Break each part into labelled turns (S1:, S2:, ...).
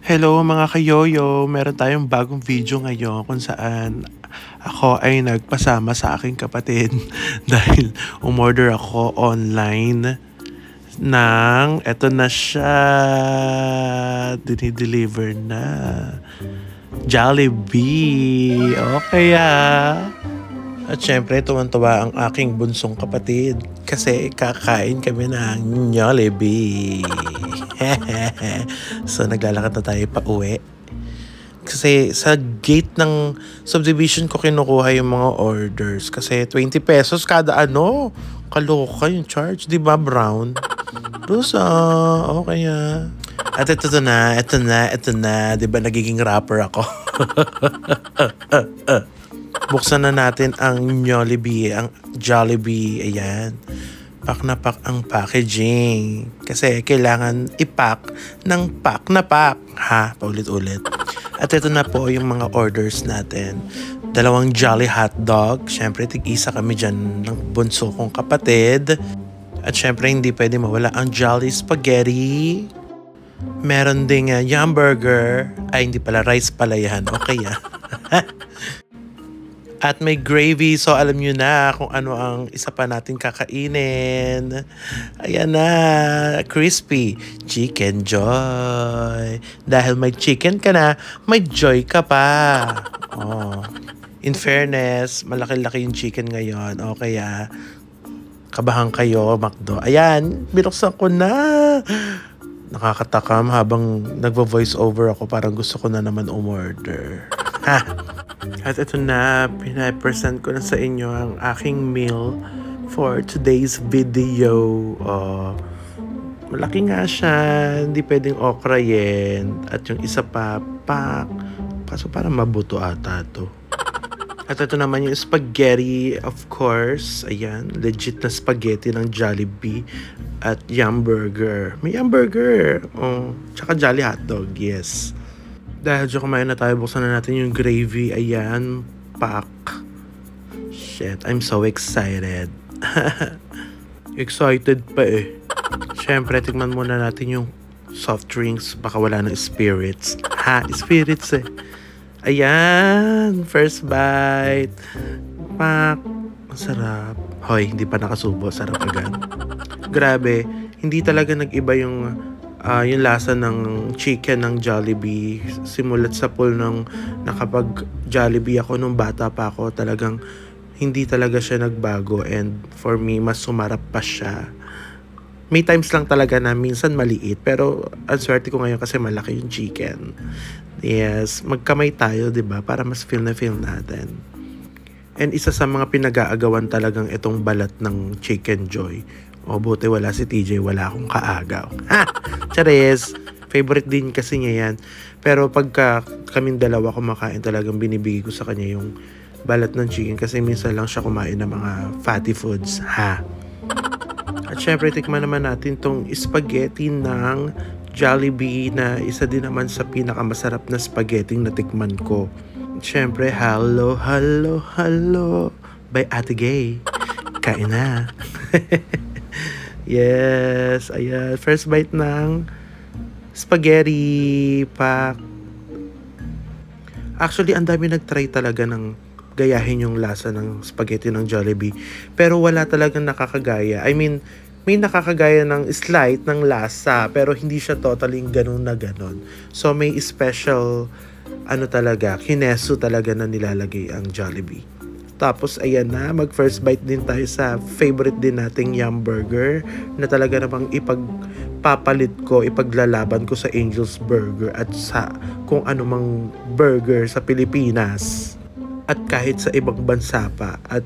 S1: Hello mga kayoyo! Meron tayong bagong video ngayon kung saan ako ay nagpasama sa aking kapatid dahil umorder ako online ng eto na siya, dinideliver na Jollibee. Okay At syempre, tuwan-tuwa ang aking bunsong kapatid kasi kakain kami ng Jollibee. So, naglalakad na tayo pa uwi. Kasi sa gate ng subdivision ko kinukuha yung mga orders. Kasi 20 pesos kada ano. Kaloka yung charge. Diba, Brown? Rosa, okay At ito na. Diba, nagiging rapper ako. Buksan na natin ang Jollibee, ayan. Pack na pack ang packaging. Kasi kailangan i-pack ng pack na pack. Paulit-ulit. At ito na po yung mga orders natin. 2 Jolly Hotdog. Siyempre, tig-isa kami dyan ng bunso kong kapatid. At siyempre, hindi pwede mawala ang Jolly Spaghetti. Meron ding Yum Burger. Ay, hindi pala. Rice pala yan. Okay At may gravy, so alam nyo na kung ano ang isa pa natin kakainin. Ayan na, crispy chicken joy. Dahil may chicken ka na, may joy ka pa. In fairness, malaki-laki yung chicken ngayon. Okay kabahan kayo, McDo. Ayan, binuksan ko na. Nakakatakam habang nagvo-voice over ako, parang gusto ko na naman umorder. At ito na, pinapresent ko na sa inyo ang aking meal for today's video. Malaki nga siya, hindi pwedeng okrayin. At yung isa pa, pak. Kaso parang mabuto ata to. At ito naman yung spaghetti, of course. Ayan, legit na spaghetti ng Jollibee. At Yum Burger. May Yum Burger. Tsaka Jolly Hotdog, yes. Dahil dyan kumain na tayo, buksan na natin yung gravy. Ayan, pack. Shit, I'm so excited. Excited pa Siyempre, tignan muna natin yung soft drinks. Baka wala ng spirits. Spirits Ayan, first bite. Pack. Masarap. Hoy, hindi pa nakasubo. Sarap agad. Grabe, hindi talaga nag-iba yung lasa ng chicken ng Jollibee. Simulat sa pool nung nakapag-Jollibee ako nung bata pa ako, talagang hindi talaga siya nagbago. And for me, mas sumarap pa siya. May times lang talaga na minsan maliit, pero ang swerte ko ngayon kasi malaki yung chicken. Yes, magkamay tayo, 'di ba? Para mas feel natin. And isa sa mga pinag-aagawan talagang itong balat ng Chicken Joy. Buti wala si TJ, wala akong kaagaw. Chares! Favorite din kasi niya yan. Pero pagka kaming dalawa kumakain, talagang binibigay ko sa kanya yung balat ng chicken kasi minsan lang siya kumain ng mga fatty foods. At syempre, tikman naman natin tong spaghetti ng Jollibee na isa din naman sa pinakamasarap na spaghetti na tikman ko. Syempre, hello by Ate Gay. Kain na. Yes, ayan. First bite ng spaghetti pack. Actually, ang dami nag-try talaga ng gayahin yung lasa ng spaghetti ng Jollibee. Pero wala talagang nakakagaya. I mean, may nakakagaya ng slight ng lasa, pero hindi siya totally ganun na ganun. So, may special, kineso talaga na nilalagay ang Jollibee. Tapos, ayan na, mag-first bite din tayo sa favorite din nating Yum Burger na talaga namang ipaglalaban ko sa Angel's Burger at sa kung anumang burger sa Pilipinas. At kahit sa ibang bansa pa. At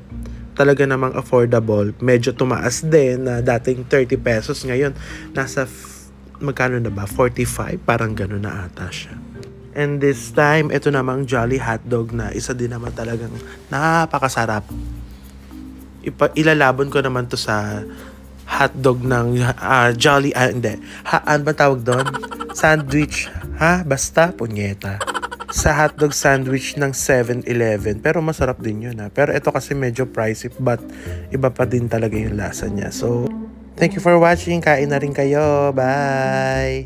S1: talaga namang affordable. Medyo tumaas din na dating 30 pesos. Ngayon, nasa magkano na ba? 45? Parang gano'n na ata siya. And this time, ito namang Jolly Hotdog na isa din naman talagang napakasarap. Ilalaban ko naman to sa hotdog ng Jolly, ano ba tawag doon? Sandwich, basta, punyeta. Sa hotdog sandwich ng 7-Eleven. Pero masarap din yun Pero ito kasi medyo pricey, but iba pa din talaga yung lasa niya. So, thank you for watching. Kain na rin kayo. Bye!